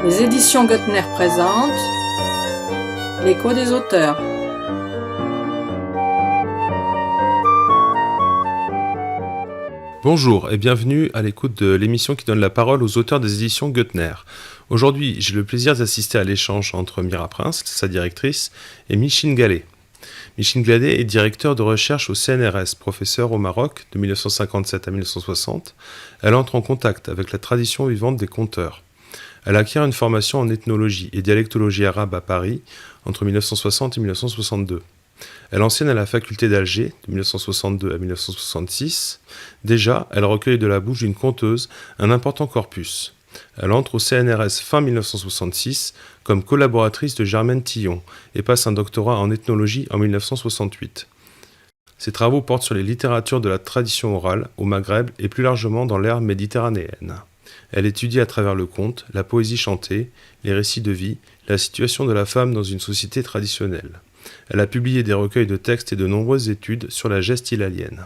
Les éditions Goettner présentent L'écho des auteurs. Bonjour et bienvenue à l'écoute de l'émission qui donne la parole aux auteurs des éditions Goettner. Aujourd'hui, j'ai le plaisir d'assister à l'échange entre Mira Prince, sa directrice, et Micheline Gallet. Micheline Gallet est directeur de recherche au CNRS, professeur au Maroc de 1957 à 1960. Elle entre en contact avec la tradition vivante des conteurs. Elle acquiert une formation en ethnologie et dialectologie arabe à Paris entre 1960 et 1962. Elle enseigne à la faculté d'Alger de 1962 à 1966. Déjà, elle recueille de la bouche d'une conteuse un important corpus. Elle entre au CNRS fin 1966 comme collaboratrice de Germaine Tillon et passe un doctorat en ethnologie en 1968. Ses travaux portent sur les littératures de la tradition orale au Maghreb et plus largement dans l'ère méditerranéenne. Elle étudie à travers le conte, la poésie chantée, les récits de vie, la situation de la femme dans une société traditionnelle. Elle a publié des recueils de textes et de nombreuses études sur la geste hilalienne.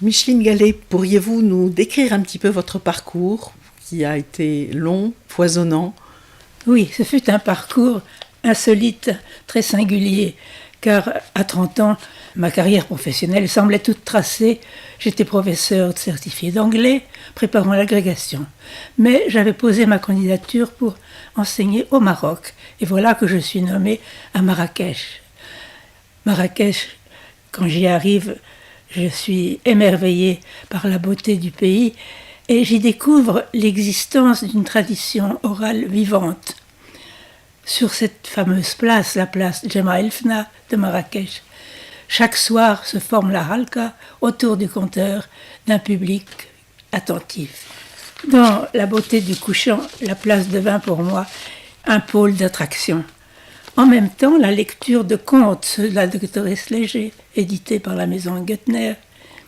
Micheline Gallet, pourriez-vous nous décrire un petit peu votre parcours qui a été long, foisonnant? Oui, ce fut un parcours insolite, très singulier, car à 30 ans, ma carrière professionnelle semblait toute tracée. J'étais professeur certifié d'anglais, préparant l'agrégation. Mais j'avais posé ma candidature pour enseigner au Maroc. Et voilà que je suis nommée à Marrakech. Marrakech, quand j'y arrive, je suis émerveillée par la beauté du pays et j'y découvre l'existence d'une tradition orale vivante. Sur cette fameuse place, la place Jemaa el Fna de Marrakech, chaque soir se forme la halqa autour du conteur d'un public attentif. Dans la beauté du couchant, la place devint pour moi un pôle d'attraction. En même temps, la lecture de contes de la doctoresse Léger, édité par la maison Goettner,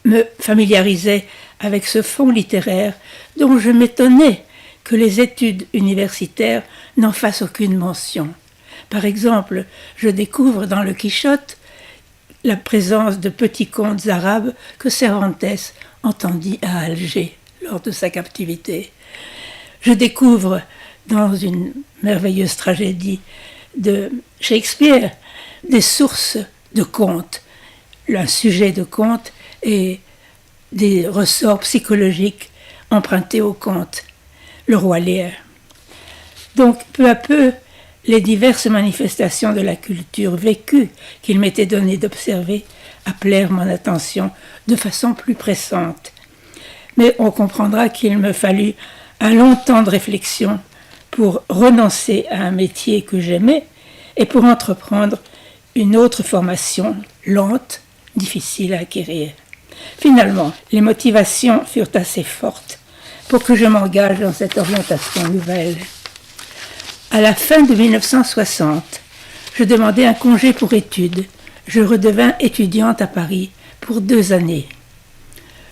me familiarisait avec ce fond littéraire dont je m'étonnais que les études universitaires n'en fassent aucune mention. Par exemple, je découvre dans le Quichotte la présence de petits contes arabes que Cervantes entendit à Alger lors de sa captivité. Je découvre dans une merveilleuse tragédie de Shakespeare des sources de contes, un sujet de conte et des ressorts psychologiques empruntés aux contes. Le roi Léar. Donc, peu à peu, les diverses manifestations de la culture vécue qu'il m'était donné d'observer appelèrent mon attention de façon plus pressante. Mais on comprendra qu'il me fallut un long temps de réflexion pour renoncer à un métier que j'aimais et pour entreprendre une autre formation lente, difficile à acquérir. Finalement, les motivations furent assez fortes pour que je m'engage dans cette orientation nouvelle. À la fin de 1960, je demandai un congé pour études. Je redevins étudiante à Paris pour 2 années.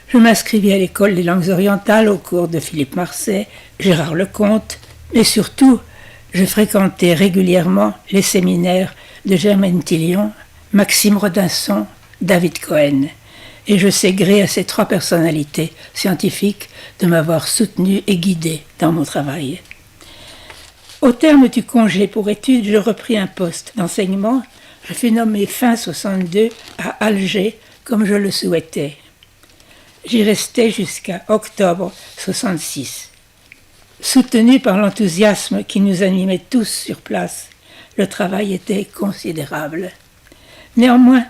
Je m'inscrivis à l'école des langues orientales au cours de Philippe Marcet, Gérard Lecomte, mais surtout, je fréquentais régulièrement les séminaires de Germaine Tillon, Maxime Rodinson, David Cohen. Et je sais gré à ces 3 personnalités scientifiques de m'avoir soutenu et guidé dans mon travail. Au terme du congé pour études, je repris un poste d'enseignement. Je fus nommé fin 62 à Alger, comme je le souhaitais. J'y restai jusqu'à octobre 66. Soutenu par l'enthousiasme qui nous animait tous sur place, le travail était considérable. Néanmoins,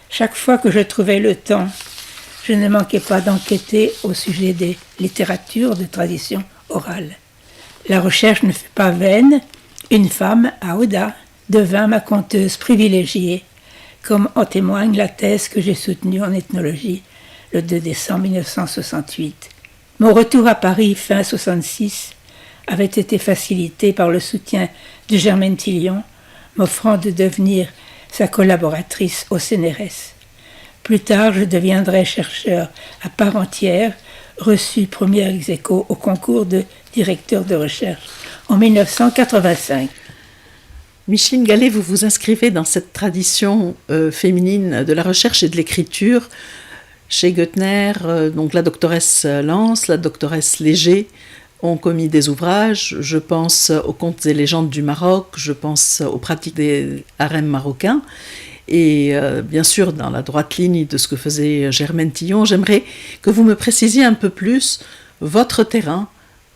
chaque fois que je trouvais le temps, je ne manquais pas d'enquêter au sujet des littératures de tradition orale. La recherche ne fut pas vaine. Une femme, Aouda, devint ma conteuse privilégiée, comme en témoigne la thèse que j'ai soutenue en ethnologie le 2 décembre 1968. Mon retour à Paris fin 66 avait été facilité par le soutien de Germaine Tillon, m'offrant de devenir sa collaboratrice au CNRS. Plus tard, je deviendrai chercheur à part entière, reçu premier ex aequo au concours de directeur de recherche en 1985. Micheline Gallet, vous vous inscrivez dans cette tradition féminine de la recherche et de l'écriture chez Goettner, donc la doctoresse Lance, la doctoresse Léger, ont commis des ouvrages. Je pense aux contes et légendes du Maroc, je pense aux pratiques des harems marocains. Et bien sûr, dans la droite ligne de ce que faisait Germaine Tillon, j'aimerais que vous me précisiez un peu plus votre terrain.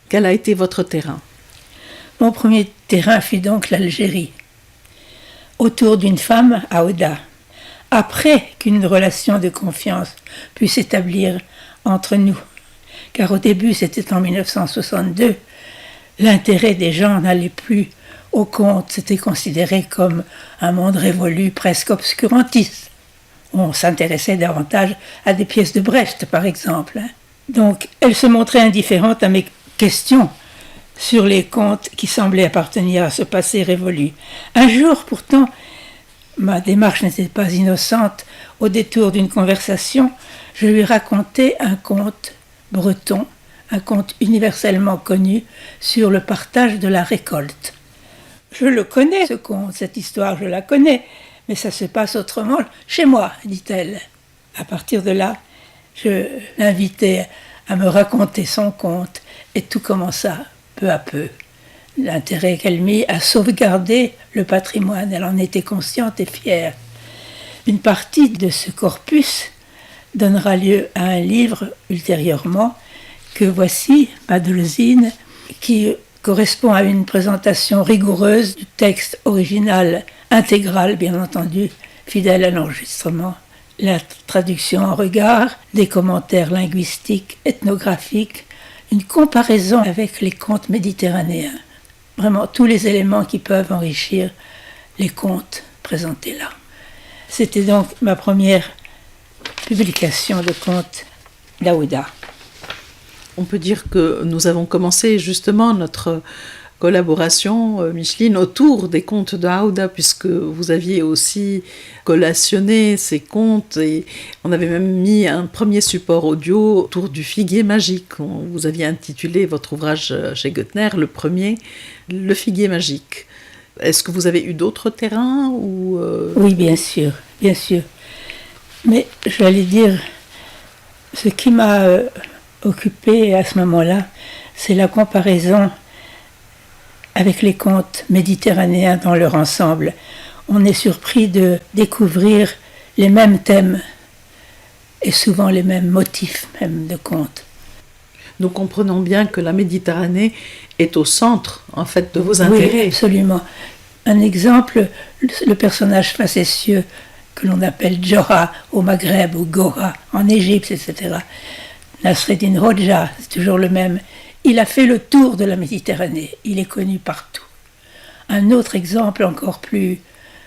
Quel a été votre terrain ? Mon premier terrain fut donc l'Algérie, autour d'une femme, Aouda. Après qu'une relation de confiance puisse s'établir entre nous, car au début, c'était en 1962, l'intérêt des gens n'allait plus au conte, c'était considéré comme un monde révolu, presque obscurantiste. On s'intéressait davantage à des pièces de Brecht, par exemple. Donc, elle se montrait indifférente à mes questions sur les contes qui semblaient appartenir à ce passé révolu. Un jour, pourtant, ma démarche n'était pas innocente. Au détour d'une conversation, je lui racontais un conte breton, un conte universellement connu sur le partage de la récolte. Je le connais, ce conte, cette histoire, je la connais, mais ça se passe autrement chez moi, dit-elle. À partir de là, je l'invitais à me raconter son conte, et tout commença peu à peu. L'intérêt qu'elle mit à sauvegarder le patrimoine, elle en était consciente et fière. Une partie de ce corpus donnera lieu à un livre ultérieurement, que voici, Madelzine, qui correspond à une présentation rigoureuse du texte original, intégral bien entendu, fidèle à l'enregistrement, la traduction en regard, des commentaires linguistiques, ethnographiques, une comparaison avec les contes méditerranéens. Vraiment tous les éléments qui peuvent enrichir les contes présentés là. C'était donc ma première publication de contes d'Aouda. On peut dire que nous avons commencé justement notre collaboration, Micheline, autour des contes de Aouda, puisque vous aviez aussi collationné ces contes et on avait même mis un premier support audio autour du figuier magique. Vous aviez intitulé votre ouvrage chez Goettner, le premier, Le figuier magique. Est-ce que vous avez eu d'autres terrains ou Oui, bien sûr, bien sûr. Mais j'allais dire, ce qui m'a occupé à ce moment-là, c'est la comparaison avec les contes méditerranéens dans leur ensemble. On est surpris de découvrir les mêmes thèmes et souvent les mêmes motifs même de contes. Nous comprenons bien que la Méditerranée est au centre en fait de vos intérêts. Oui, absolument. Un exemple, le personnage facétieux que l'on appelle Djora au Maghreb ou Gora en Égypte, etc. Nasreddin Hoxha, c'est toujours le même. Il a fait le tour de la Méditerranée, il est connu partout. Un autre exemple encore plus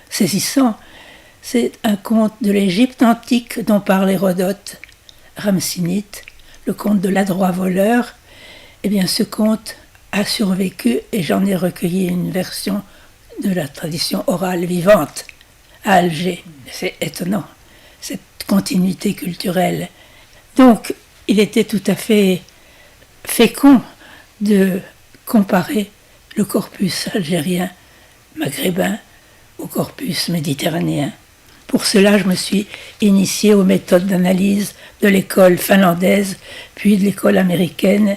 saisissant, c'est un conte de l'Égypte antique dont parle Hérodote, Ramsinite, le conte de l'adroit voleur. Eh bien, ce conte a survécu et j'en ai recueilli une version de la tradition orale vivante à Alger. C'est étonnant, cette continuité culturelle. Donc, il était tout à fait fécond de comparer le corpus algérien, maghrébin, au corpus méditerranéen. Pour cela, je me suis initiée aux méthodes d'analyse de l'école finlandaise, puis de l'école américaine,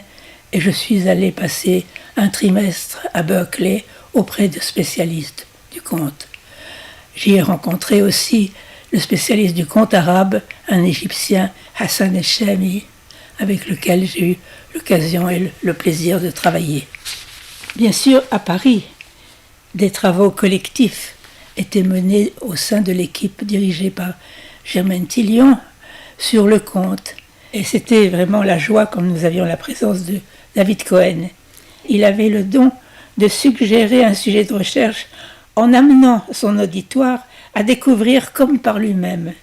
et je suis allée passer un trimestre à Berkeley auprès de spécialistes du conte. J'y ai rencontré aussi le spécialiste du conte arabe, un Égyptien, Hassan El-Shami, avec lequel j'ai eu l'occasion et le plaisir de travailler. Bien sûr, à Paris, des travaux collectifs étaient menés au sein de l'équipe dirigée par Germaine Tillon sur le conte. Et c'était vraiment la joie quand nous avions la présence de David Cohen. Il avait le don de suggérer un sujet de recherche en amenant son auditoire à découvrir comme par lui-même.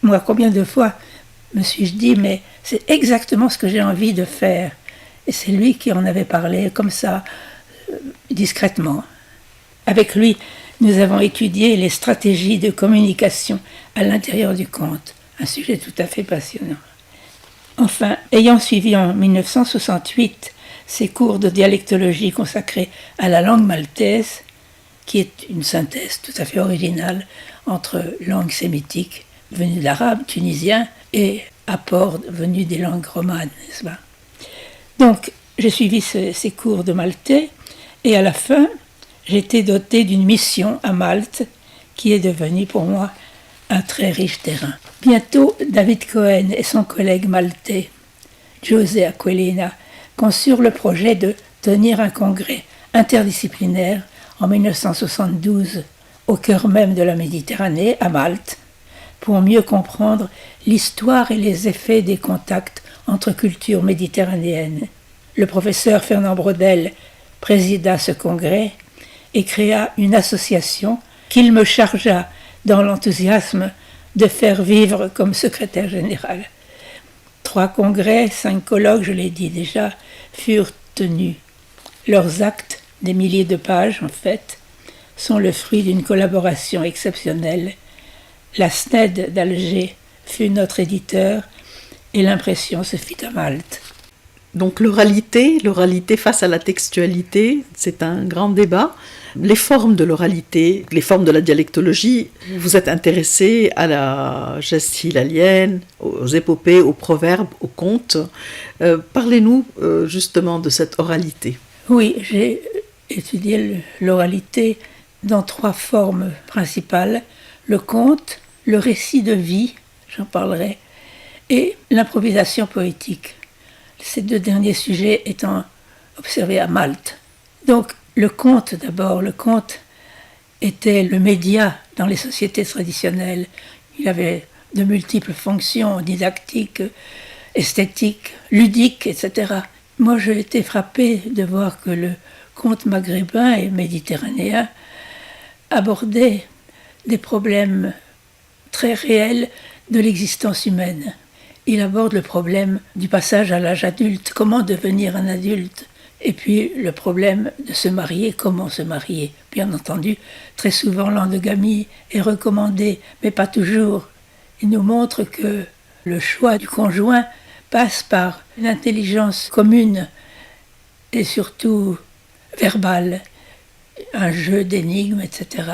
Moi, combien de fois me suis-je dit, mais c'est exactement ce que j'ai envie de faire. Et c'est lui qui en avait parlé comme ça, discrètement. Avec lui, nous avons étudié les stratégies de communication à l'intérieur du conte, un sujet tout à fait passionnant. Enfin, ayant suivi en 1968 ces cours de dialectologie consacrés à la langue maltaise, qui est une synthèse tout à fait originale entre langue sémitique venue de l'arabe tunisien et apport venu des langues romanes, n'est-ce pas ? Donc, j'ai suivi ces cours de maltais et à la fin, j'ai été dotée d'une mission à Malte qui est devenue pour moi un très riche terrain. Bientôt, David Cohen et son collègue maltais, José Aquilina, conçurent le projet de tenir un congrès interdisciplinaire en 1972 au cœur même de la Méditerranée, à Malte, pour mieux comprendre l'histoire et les effets des contacts entre cultures méditerranéennes. Le professeur Fernand Braudel présida ce congrès et créa une association qu'il me chargea dans l'enthousiasme de faire vivre comme secrétaire général. 3 congrès, 5 colloques, je l'ai dit déjà, furent tenus. Leurs actes, des milliers de pages en fait, sont le fruit d'une collaboration exceptionnelle. La SNED d'Alger fut notre éditeur et l'impression se fit à Malte. Donc l'oralité face à la textualité, c'est un grand débat. Les formes de l'oralité, les formes de la dialectologie, vous êtes intéressé à la geste hilalienne, aux épopées, aux proverbes, aux contes. Parlez-nous justement de cette oralité. Oui, j'ai étudié l'oralité dans 3 formes principales. Le conte, le récit de vie, j'en parlerai, et l'improvisation poétique. Ces 2 derniers sujets étant observés à Malte. Donc, le conte d'abord, le conte était le média dans les sociétés traditionnelles. Il avait de multiples fonctions didactiques, esthétiques, ludiques, etc. Moi, j'ai été frappée de voir que le conte maghrébin et méditerranéen abordait des problèmes très réels de l'existence humaine. Il aborde le problème du passage à l'âge adulte, comment devenir un adulte, et puis le problème de se marier, comment se marier. Bien entendu, très souvent l'endogamie est recommandée, mais pas toujours. Il nous montre que le choix du conjoint passe par une intelligence commune et surtout verbale, un jeu d'énigmes, etc.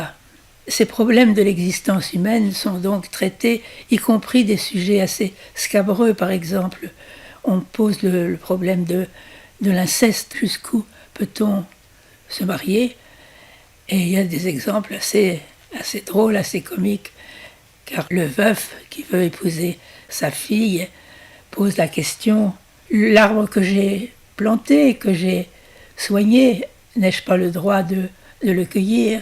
Ces problèmes de l'existence humaine sont donc traités, y compris des sujets assez scabreux, par exemple. On pose le problème de l'inceste, jusqu'où peut-on se marier? Et il y a des exemples assez drôles, assez comiques, car le veuf qui veut épouser sa fille pose la question, l'arbre que j'ai planté, que j'ai soigné, n'ai-je pas le droit de le cueillir?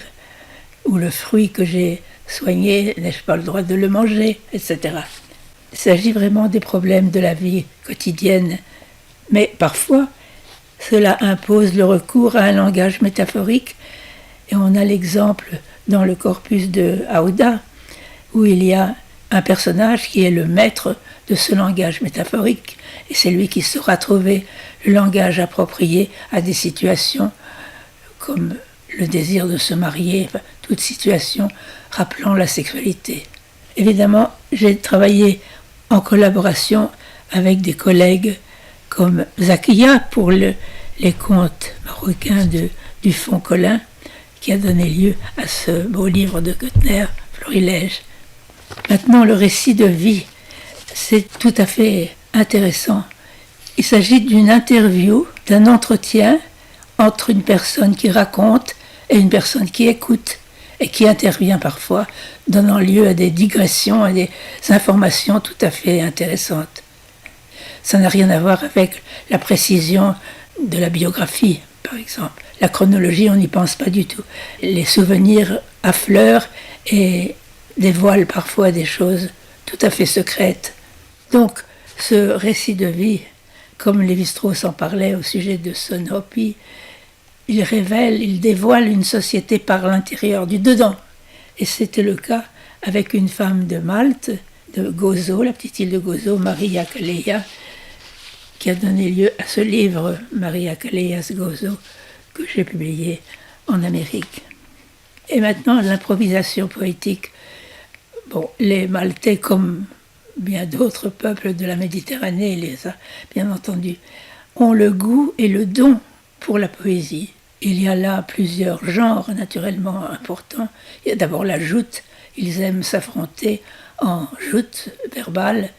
Ou le fruit que j'ai soigné, n'ai-je pas le droit de le manger, etc. Il s'agit vraiment des problèmes de la vie quotidienne. Mais parfois, cela impose le recours à un langage métaphorique. Et on a l'exemple dans le corpus de Aouda, où il y a un personnage qui est le maître de ce langage métaphorique. Et c'est lui qui saura trouver le langage approprié à des situations comme le désir de se marier, toute situation rappelant la sexualité. Évidemment, j'ai travaillé en collaboration avec des collègues comme Zakia pour les contes marocains du Fonds Collin, qui a donné lieu à ce beau livre de Goettner, Florilège. Maintenant, le récit de vie, c'est tout à fait intéressant. Il s'agit d'une interview, d'un entretien entre une personne qui raconte et une personne qui écoute et qui intervient parfois, donnant lieu à des digressions, à des informations tout à fait intéressantes. Ça n'a rien à voir avec la précision de la biographie, par exemple. La chronologie, on n'y pense pas du tout. Les souvenirs affleurent et dévoilent parfois des choses tout à fait secrètes. Donc, ce récit de vie, comme Lévi-Strauss en parlait au sujet de Son Hopi, il révèle, il dévoile une société par l'intérieur, du dedans. Et c'était le cas avec une femme de Malte, de Gozo, la petite île de Gozo, Maria Callejas, qui a donné lieu à ce livre, Maria Callejas Gozo, que j'ai publié en Amérique. Et maintenant, l'improvisation poétique. Bon, les Maltais, comme bien d'autres peuples de la Méditerranée, les a bien entendu, ont le goût et le don pour la poésie. Il y a là plusieurs genres naturellement importants. Il y a d'abord la joute. Ils aiment s'affronter en joute verbale.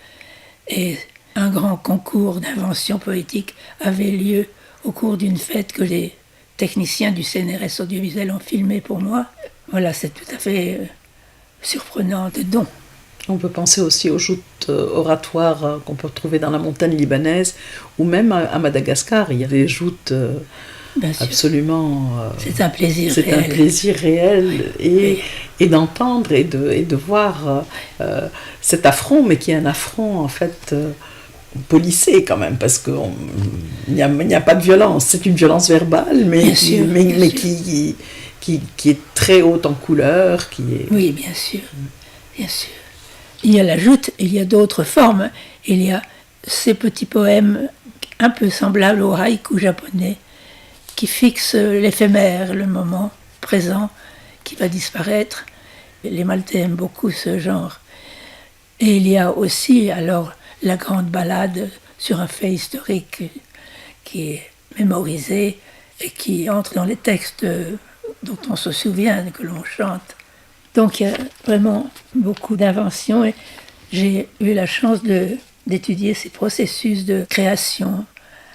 Et un grand concours d'invention poétique avait lieu au cours d'une fête que les techniciens du CNRS audiovisuel ont filmé pour moi. Voilà, c'est tout à fait surprenant de don. On peut penser aussi aux joutes oratoires qu'on peut retrouver dans la montagne libanaise ou même à Madagascar. Il y a des joutes absolument... c'est un plaisir c'est réel. Un plaisir réel et d'entendre et de voir cet affront, mais qui est un affront en fait policé quand même, parce qu'il n'y a pas de violence. C'est une violence verbale, mais qui est très haute en couleur. Oui, bien sûr. Bien sûr. Il y a la joute, il y a d'autres formes. Il y a ces petits poèmes un peu semblables au haïku japonais qui fixent l'éphémère, le moment présent qui va disparaître. Les Maltais aiment beaucoup ce genre. Et il y a aussi alors la grande ballade sur un fait historique qui est mémorisé et qui entre dans les textes dont on se souvient, que l'on chante. Donc il y a vraiment beaucoup d'inventions et j'ai eu la chance d'étudier ces processus de création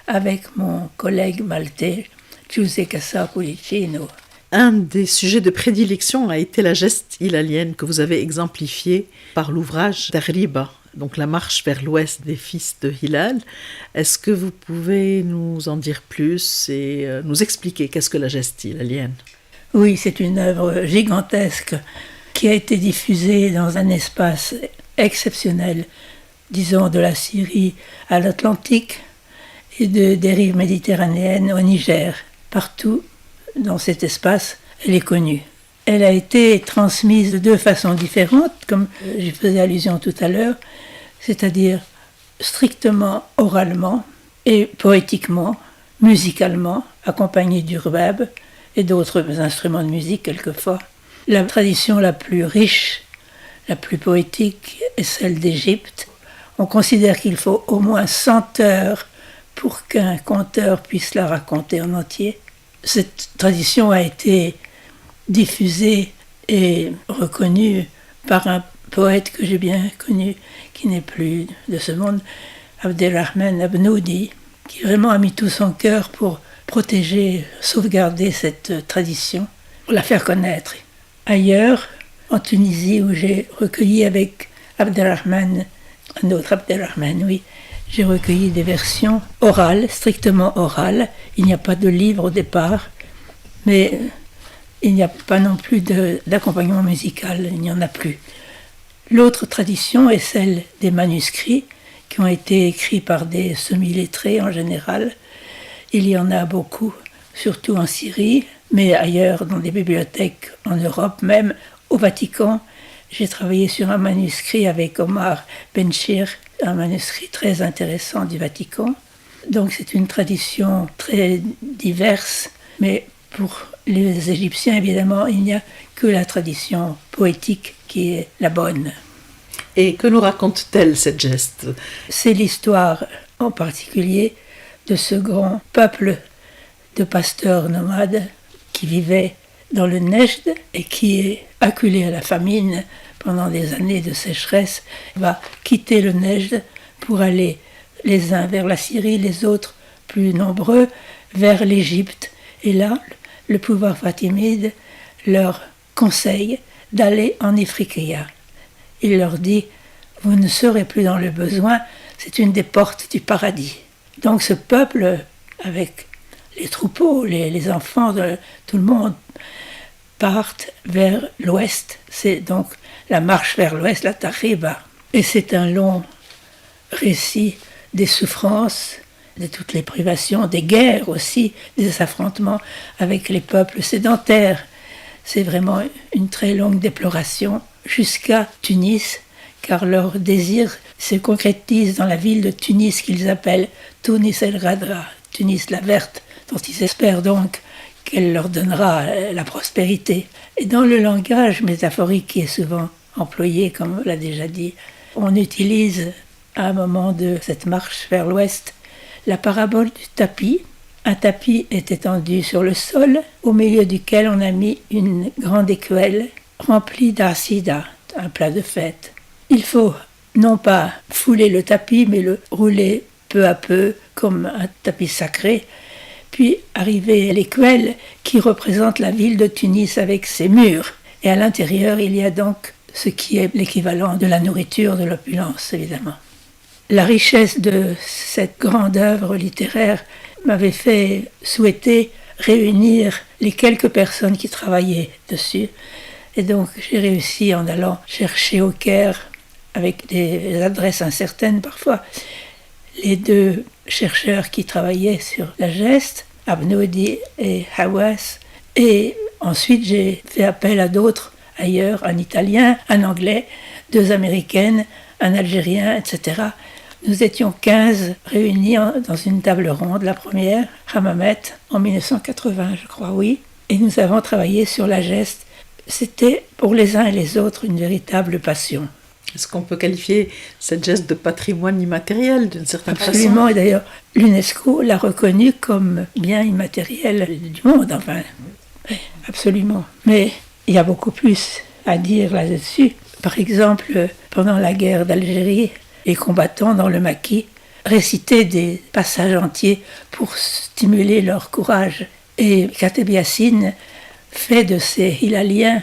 avec mon collègue maltais, Giuseppe Casapulicino. Un des sujets de prédilection a été la geste hilalienne que vous avez exemplifiée par l'ouvrage Tahriba, donc la marche vers l'ouest des fils de Hilal. Est-ce que vous pouvez nous en dire plus et nous expliquer qu'est-ce que la geste hilalienne ? Oui, c'est une œuvre gigantesque qui a été diffusée dans un espace exceptionnel, disons de la Syrie à l'Atlantique et des rives méditerranéennes au Niger. Partout dans cet espace, elle est connue. Elle a été transmise de deux façons différentes, comme j'y faisais allusion tout à l'heure, c'est-à-dire strictement oralement et poétiquement, musicalement, accompagnée du rbab et d'autres instruments de musique quelquefois. La tradition la plus riche, la plus poétique est celle d'Égypte. On considère qu'il faut au moins 100 heures pour qu'un conteur puisse la raconter en entier. Cette tradition a été diffusée et reconnue par un poète que j'ai bien connu, qui n'est plus de ce monde, Abdelrahman Abnoudi, qui vraiment a mis tout son cœur pour protéger, sauvegarder cette tradition, pour la faire connaître. Ailleurs, en Tunisie, où j'ai recueilli avec Abdelrahman, un autre Abdelrahman, oui, j'ai recueilli des versions orales, strictement orales. Il n'y a pas de livre au départ, mais il n'y a pas non plus d'accompagnement musical, il n'y en a plus. L'autre tradition est celle des manuscrits qui ont été écrits par des semi-lettrés en général. Il y en a beaucoup, surtout en Syrie, mais ailleurs dans des bibliothèques en Europe, même au Vatican. J'ai travaillé sur un manuscrit avec Omar Benchir, un manuscrit très intéressant du Vatican. Donc c'est une tradition très diverse, mais pour les Égyptiens, évidemment, il n'y a que la tradition poétique qui est la bonne. Et que nous raconte-t-elle, cette geste ? C'est l'histoire, en particulier, de ce grand peuple de pasteurs nomades qui vivait dans le Nejd et qui est acculé à la famine pendant des années de sécheresse, va quitter le Nejd pour aller les uns vers la Syrie, les autres, plus nombreux, vers l'Égypte. Et là, le pouvoir fatimide leur conseille d'aller en Ifriqiya. Il leur dit « Vous ne serez plus dans le besoin, c'est une des portes du paradis ». Donc ce peuple, avec les troupeaux, les enfants de tout le monde, partent vers l'ouest. C'est donc la marche vers l'ouest, la Tahriba. Et c'est un long récit des souffrances, de toutes les privations, des guerres aussi, des affrontements avec les peuples sédentaires. C'est vraiment une très longue déploration jusqu'à Tunis, car leur désir se concrétise dans la ville de Tunis qu'ils appellent Tunis el-Ghadra, Tunis la verte, dont ils espèrent donc qu'elle leur donnera la prospérité. Et dans le langage métaphorique qui est souvent employé, comme on l'a déjà dit, on utilise à un moment de cette marche vers l'ouest la parabole du tapis. Un tapis est étendu sur le sol, au milieu duquel on a mis une grande écuelle remplie d'arsida, un plat de fête. Il faut non pas fouler le tapis, mais le rouler peu à peu comme un tapis sacré, Puis arrivé l'écuelle qui représente la ville de Tunis avec ses murs. Et à l'intérieur, il y a donc ce qui est l'équivalent de la nourriture, de l'opulence, évidemment. La richesse de cette grande œuvre littéraire m'avait fait souhaiter réunir les quelques personnes qui travaillaient dessus. Et donc j'ai réussi en allant chercher au Caire, avec des adresses incertaines parfois, les deux chercheurs qui travaillaient sur la geste, Abnoudi et Hawass. Et ensuite j'ai fait appel à d'autres ailleurs, un Italien, un Anglais, 2 Américaines, un Algérien, etc. Nous étions 15 réunis dans une table ronde, la première, Hammamet, en 1980, je crois, oui. Et nous avons travaillé sur la geste. C'était pour les uns et les autres une véritable passion. Est-ce qu'on peut qualifier cette geste de patrimoine immatériel d'une certaine façon ? Absolument, et d'ailleurs, l'UNESCO l'a reconnu comme bien immatériel du monde, enfin, absolument. Mais il y a beaucoup plus à dire là-dessus. Par exemple, pendant la guerre d'Algérie, les combattants dans le maquis récitaient des passages entiers pour stimuler leur courage. Et Kateb Yassine fait de ces Hilaliens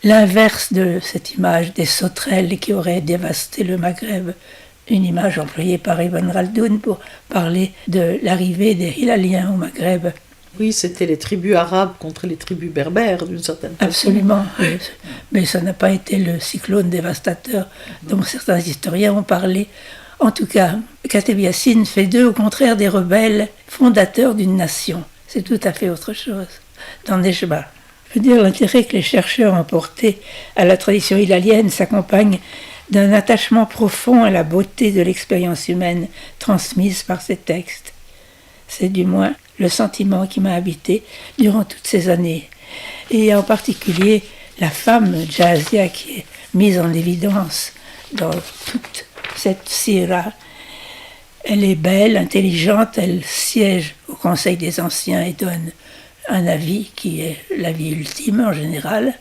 l'inverse de cette image des sauterelles qui auraient dévasté le Maghreb, une image employée par Ibn Khaldoun pour parler de l'arrivée des Hilaliens au Maghreb. Oui, c'était les tribus arabes contre les tribus berbères, d'une certaine façon. Absolument, mais ça n'a pas été le cyclone dévastateur dont certains historiens ont parlé. En tout cas, Kateb Yassine fait d'eux, au contraire, des rebelles fondateurs d'une nation. C'est tout à fait autre chose, dans Nejba. Je veux dire, l'intérêt que les chercheurs ont porté à la tradition hilalienne s'accompagne d'un attachement profond à la beauté de l'expérience humaine transmise par ces textes. C'est du moins le sentiment qui m'a habité durant toutes ces années. Et en particulier, la femme Jazia qui est mise en évidence dans toute cette sira. Elle est belle, intelligente, elle siège au Conseil des Anciens et donne un avis qui est l'avis ultime en général.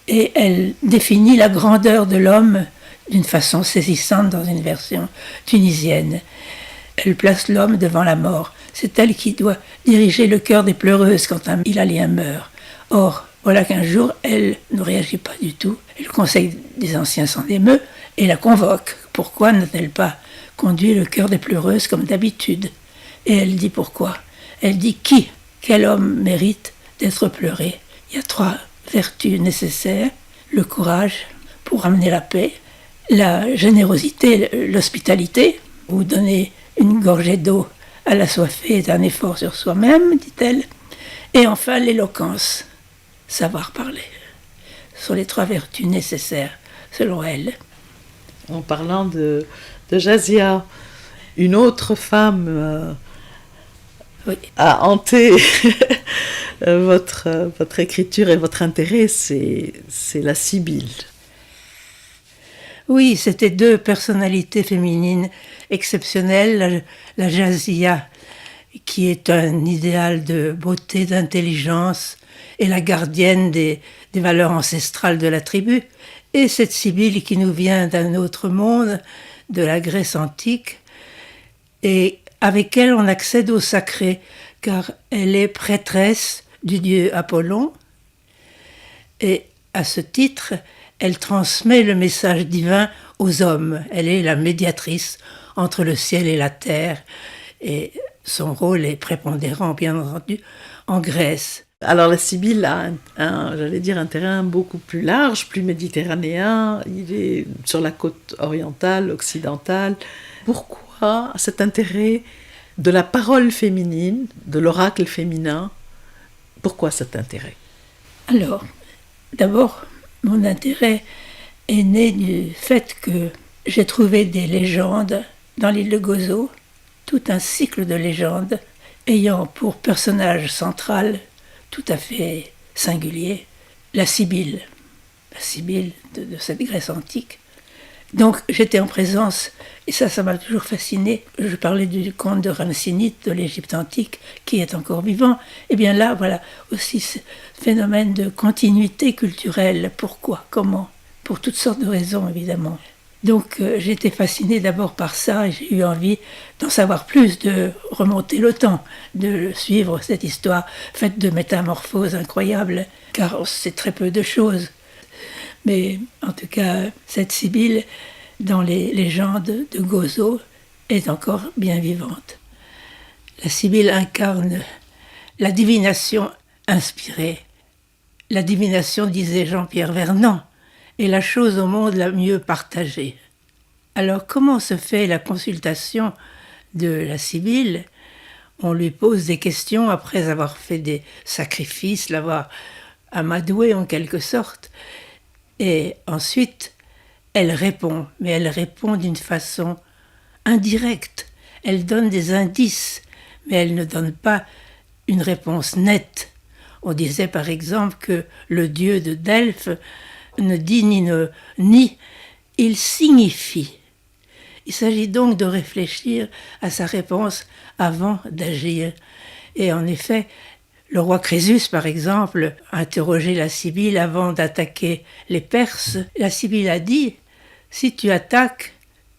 Et elle définit la grandeur de l'homme d'une façon saisissante dans une version tunisienne. Elle place l'homme devant la mort. C'est elle qui doit diriger le cœur des pleureuses quand un Hilalien meurt. Or, voilà qu'un jour, elle ne réagit pas du tout. Et le Conseil des Anciens s'en émeut et la convoque. Pourquoi n'a-t-elle pas conduit le cœur des pleureuses comme d'habitude ? Et elle dit pourquoi. Elle dit qui ? Quel homme mérite d'être pleuré ? Il y a 3 vertus nécessaires. Le courage pour amener la paix, la générosité, l'hospitalité, vous donner une gorgée d'eau à l'assoiffé est un effort sur soi-même, dit-elle. Et enfin, l'éloquence, savoir parler. Ce sont les 3 vertus nécessaires, selon elle. En parlant de Jazia, une autre femme Oui. a hanté votre écriture et votre intérêt, c'est la Sibylle. Oui, c'était 2 personnalités féminines exceptionnelles. La Jazia, qui est un idéal de beauté, d'intelligence, et la gardienne des valeurs ancestrales de la tribu. Et cette Sibylle qui nous vient d'un autre monde, de la Grèce antique, et avec elle on accède au sacré, car elle est prêtresse du dieu Apollon, et à ce titre, elle transmet le message divin aux hommes. Elle est la médiatrice entre le ciel et la terre, et son rôle est prépondérant, bien entendu, en Grèce. Alors la Sibylle a un terrain beaucoup plus large, plus méditerranéen. Il est sur la côte orientale, occidentale. Pourquoi cet intérêt de la parole féminine, de l'oracle féminin ? Pourquoi cet intérêt ? Alors, d'abord, mon intérêt est né du fait que j'ai trouvé des légendes dans l'île de Gozo, tout un cycle de légendes ayant pour personnage central tout à fait singulier la Sibylle de cette Grèce antique. Donc j'étais en présence, et ça m'a toujours fasciné. Je parlais du conte de Ramsénith de l'Égypte antique qui est encore vivant. Et bien là, voilà aussi ce phénomène de continuité culturelle. Pourquoi ? Comment ? Pour toutes sortes de raisons, évidemment. Donc j'étais fascinée d'abord par ça et j'ai eu envie d'en savoir plus, de remonter le temps, de suivre cette histoire faite de métamorphoses incroyables, car c'est très peu de choses. Mais en tout cas, cette Sibylle, dans les légendes de Gozo, est encore bien vivante. La Sibylle incarne la divination inspirée. La divination, disait Jean-Pierre Vernant, est la chose au monde la mieux partagée. Alors comment se fait la consultation de la Sibylle? On lui pose des questions après avoir fait des sacrifices, l'avoir amadouée en quelque sorte. Et ensuite, elle répond, mais elle répond d'une façon indirecte. Elle donne des indices, mais elle ne donne pas une réponse nette. On disait par exemple que le dieu de Delphes ne dit ni, il signifie. Il s'agit donc de réfléchir à sa réponse avant d'agir. Et en effet, le roi Crésus, par exemple, a interrogé la Sibylle avant d'attaquer les Perses. La Sibylle a dit « Si tu attaques,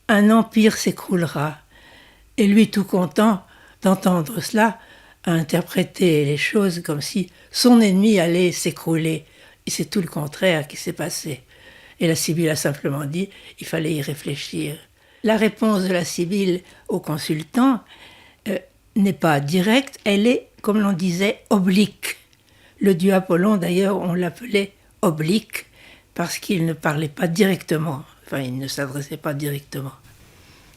un empire s'écroulera. » Et lui, tout content d'entendre cela, a interprété les choses comme si son ennemi allait s'écrouler. Et c'est tout le contraire qui s'est passé. Et la Sibylle a simplement dit « Il fallait y réfléchir. » La réponse de la Sibylle au consultant n'est pas directe, elle est, comme l'on disait, oblique. Le dieu Apollon, d'ailleurs, on l'appelait oblique parce qu'il ne parlait pas directement, enfin, il ne s'adressait pas directement.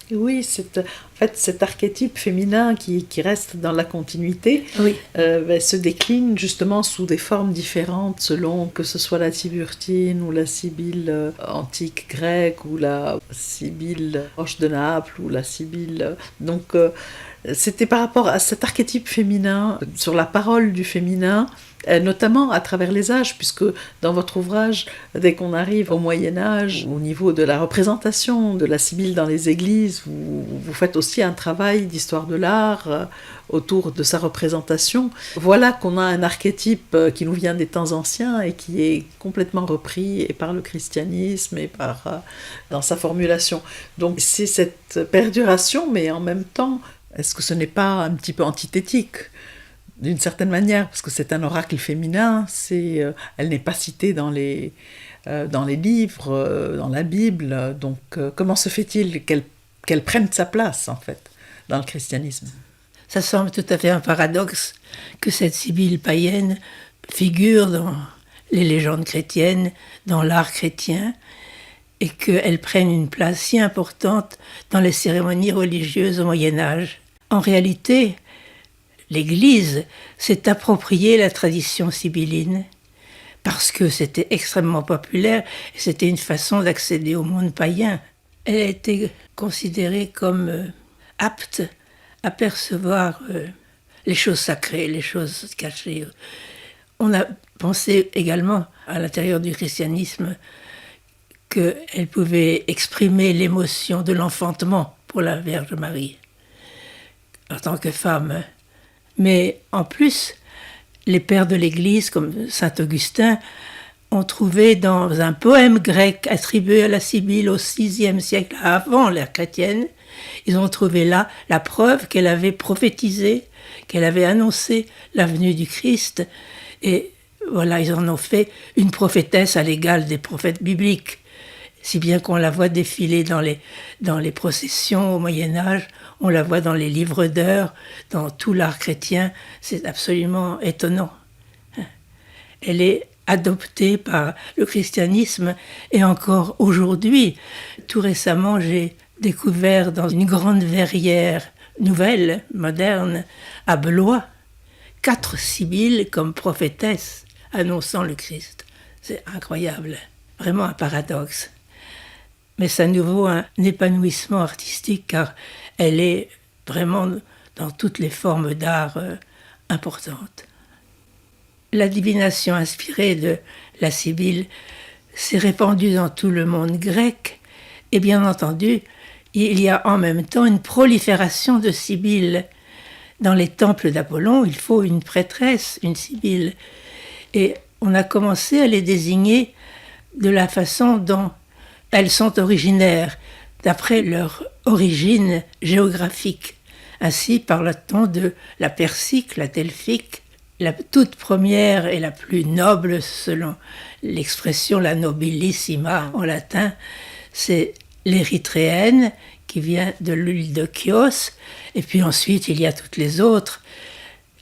Oui, en fait, cet archétype féminin qui reste dans la continuité Oui. Se décline justement sous des formes différentes selon que ce soit la Tiburtine ou la Sibylle antique grecque ou la Sibylle proche de Naples ou la Sibylle... Donc, c'était par rapport à cet archétype féminin, sur la parole du féminin, notamment à travers les âges, puisque dans votre ouvrage, dès qu'on arrive au Moyen-Âge, au niveau de la représentation de la Sibylle dans les églises, vous faites aussi un travail d'histoire de l'art autour de sa représentation. Voilà qu'on a un archétype qui nous vient des temps anciens et qui est complètement repris et par le christianisme et dans sa formulation. Donc c'est cette perduration, mais en même temps, est-ce que ce n'est pas un petit peu antithétique d'une certaine manière, parce que c'est un oracle féminin, elle n'est pas citée dans les livres, dans la Bible, donc comment se fait-il qu'elle prenne sa place, en fait, dans le christianisme? Ça semble tout à fait un paradoxe que cette Sibylle païenne figure dans les légendes chrétiennes, dans l'art chrétien, et qu'elle prenne une place si importante dans les cérémonies religieuses au Moyen-Âge. En réalité, l'Église s'est appropriée la tradition sibylline parce que c'était extrêmement populaire et c'était une façon d'accéder au monde païen. Elle a été considérée comme apte à percevoir les choses sacrées, les choses cachées. On a pensé également à l'intérieur du christianisme qu'elle pouvait exprimer l'émotion de l'enfantement pour la Vierge Marie en tant que femme. Mais en plus, les pères de l'Église, comme saint Augustin, ont trouvé dans un poème grec attribué à la Sibylle au VIe siècle avant l'ère chrétienne, ils ont trouvé là la preuve qu'elle avait prophétisé, qu'elle avait annoncé la venue du Christ. Et voilà, ils en ont fait une prophétesse à l'égal des prophètes bibliques. Si bien qu'on la voit défiler dans les processions au Moyen-Âge, on la voit dans les livres d'heures, dans tout l'art chrétien, c'est absolument étonnant. Elle est adoptée par le christianisme et encore aujourd'hui. Tout récemment, j'ai découvert dans une grande verrière nouvelle, moderne, à Blois, 4 Sibylles comme prophétesses annonçant le Christ. C'est incroyable, vraiment un paradoxe. Mais c'est à nouveau un épanouissement artistique car elle est vraiment dans toutes les formes d'art importantes. La divination inspirée de la Sibylle s'est répandue dans tout le monde grec et bien entendu, il y a en même temps une prolifération de Sibylles. Dans les temples d'Apollon, il faut une prêtresse, une Sibylle. Et on a commencé à les désigner de la façon dont elles sont originaires d'après leur origine géographique. Ainsi parle-t-on de la Persique, la Delphique, la toute première et la plus noble, selon l'expression la nobilissima en latin, c'est l'érythréenne qui vient de l'île de Chios, et puis ensuite il y a toutes les autres,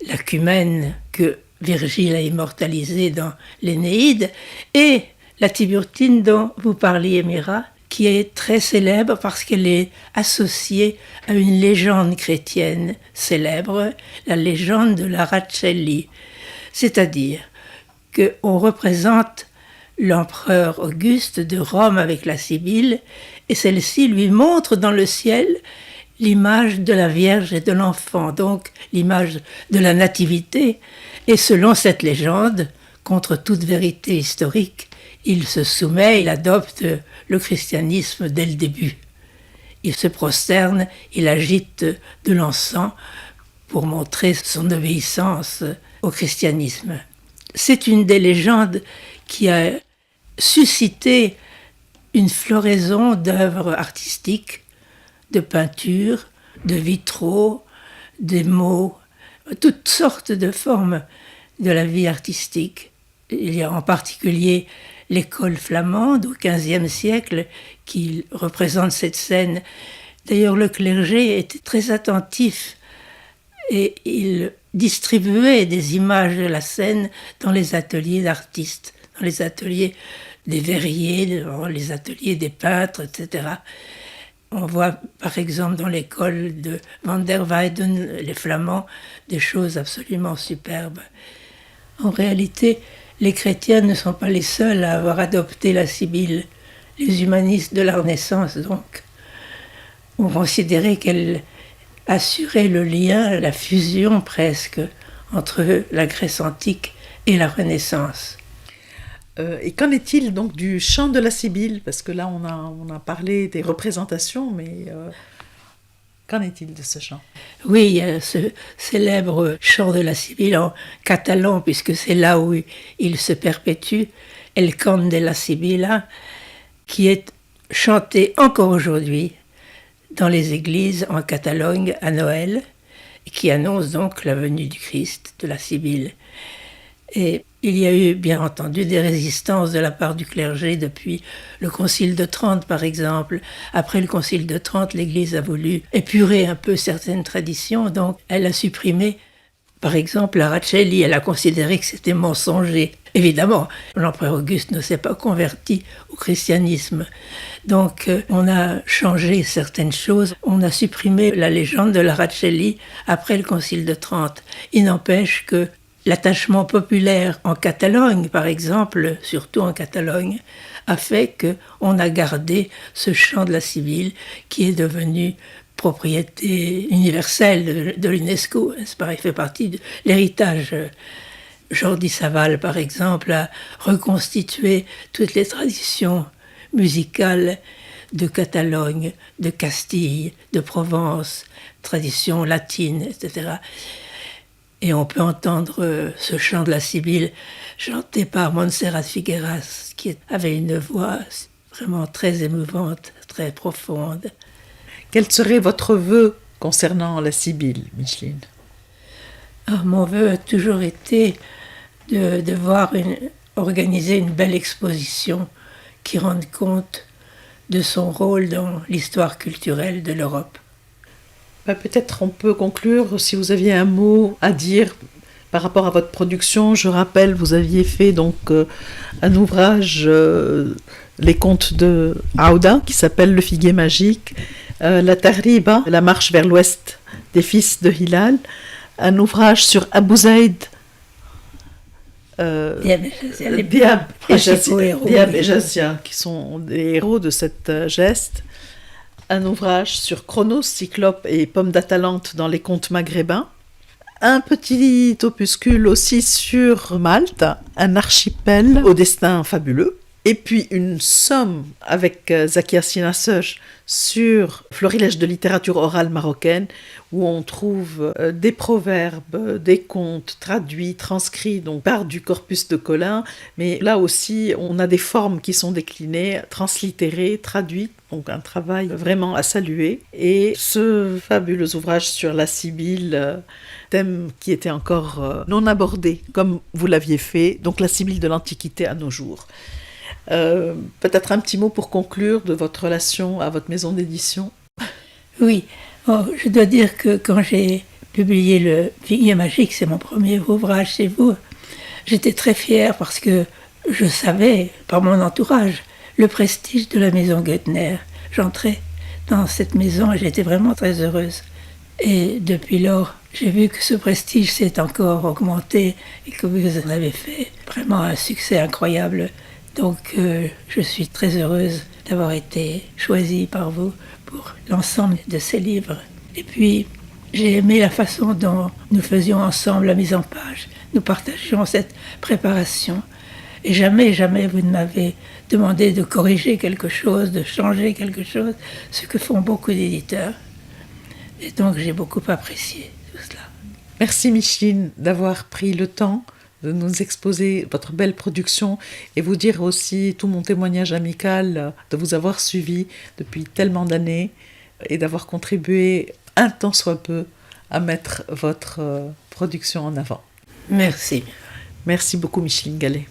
la cumène que Virgile a immortalisée dans l'Énéide, et la Tiburtine dont vous parliez, Mira, qui est très célèbre parce qu'elle est associée à une légende chrétienne célèbre, la légende de l'Aracelli. C'est-à-dire qu'on représente l'empereur Auguste de Rome avec la Sibylle, et celle-ci lui montre dans le ciel l'image de la Vierge et de l'enfant, donc l'image de la nativité. Et selon cette légende, contre toute vérité historique, il se soumet, il adopte le christianisme dès le début. Il se prosterne, il agite de l'encens pour montrer son obéissance au christianisme. C'est une des légendes qui a suscité une floraison d'œuvres artistiques, de peintures, de vitraux, des mots, toutes sortes de formes de la vie artistique. Il y a en particulier l'école flamande au XVe siècle qui représente cette scène. D'ailleurs, le clergé était très attentif et il distribuait des images de la scène dans les ateliers d'artistes, dans les ateliers des verriers, dans les ateliers des peintres, etc. On voit par exemple dans l'école de Van der Weyden, les Flamands, des choses absolument superbes. En réalité, les chrétiens ne sont pas les seuls à avoir adopté la Sibylle. Les humanistes de la Renaissance, donc, ont considéré qu'elle assurait le lien, la fusion presque, entre la Grèce antique et la Renaissance. Et qu'en est-il donc du chant de la Sibylle? Parce que là, on a parlé des représentations, mais qu'en est-il de ce chant? Oui, il y a ce célèbre chant de la Sibylle en catalan, puisque c'est là où il se perpétue, El cant de la Sibilla, qui est chanté encore aujourd'hui dans les églises en Catalogne à Noël, et qui annonce donc la venue du Christ, de la Sibylle. Et il y a eu, bien entendu, des résistances de la part du clergé depuis le Concile de Trente, par exemple. Après le Concile de Trente, l'Église a voulu épurer un peu certaines traditions, donc elle a supprimé, par exemple, l'Aracelli. Elle a considéré que c'était mensonger. Évidemment, l'empereur Auguste ne s'est pas converti au christianisme. Donc, on a changé certaines choses. On a supprimé la légende de l'Aracelli après le Concile de Trente. Il n'empêche que l'attachement populaire en Catalogne, par exemple, surtout en Catalogne, a fait qu'on a gardé ce chant de la Sibylle qui est devenu propriété universelle de l'UNESCO. C'est pareil, fait partie de l'héritage. Jordi Savall, par exemple, a reconstitué toutes les traditions musicales de Catalogne, de Castille, de Provence, traditions latines, etc. Et on peut entendre ce chant de la Sibylle chanté par Montserrat Figueras, qui avait une voix vraiment très émouvante, très profonde. Quel serait votre vœu concernant la Sibylle, Micheline? Mon vœu a toujours été de voir organiser une belle exposition qui rende compte de son rôle dans l'histoire culturelle de l'Europe. Peut-être on peut conclure, si vous aviez un mot à dire par rapport à votre production. Je rappelle, vous aviez fait donc un ouvrage, les contes de Aouda, qui s'appelle Le Figuier Magique, la Tahriba, la marche vers l'ouest des fils de Hilal, un ouvrage sur Abou Zaïd, Diab et Jazia, qui sont des héros de cette geste. Un ouvrage sur Chronos, Cyclope et Pomme d'Atalante dans les contes maghrébins. Un petit opuscule aussi sur Malte, un archipel au destin fabuleux. Et puis une somme avec Zakia Sinasej sur Florilège de littérature orale marocaine, où on trouve des proverbes, des contes traduits, transcrits donc par du corpus de Collin, mais là aussi on a des formes qui sont déclinées, translittérées, traduites, donc un travail vraiment à saluer. Et ce fabuleux ouvrage sur la Sibylle, thème qui était encore non abordé comme vous l'aviez fait, donc la Sibylle de l'Antiquité à nos jours. Peut-être un petit mot pour conclure de votre relation à votre maison d'édition. Oui, je dois dire que quand j'ai publié Le Figuier magique, c'est mon premier ouvrage chez vous, j'étais très fière parce que je savais, par mon entourage, le prestige de la maison Goettner. J'entrais dans cette maison et j'étais vraiment très heureuse. Et depuis lors, j'ai vu que ce prestige s'est encore augmenté et que vous en avez fait vraiment un succès incroyable. Donc je suis très heureuse d'avoir été choisie par vous pour l'ensemble de ces livres. Et puis j'ai aimé la façon dont nous faisions ensemble la mise en page. Nous partagions cette préparation. Et jamais vous ne m'avez demandé de corriger quelque chose, de changer quelque chose, ce que font beaucoup d'éditeurs. Et donc j'ai beaucoup apprécié tout cela. Merci Micheline d'avoir pris le temps de nous exposer votre belle production et vous dire aussi tout mon témoignage amical de vous avoir suivi depuis tellement d'années et d'avoir contribué un tant soit peu à mettre votre production en avant. Merci. Merci beaucoup Micheline Gallet.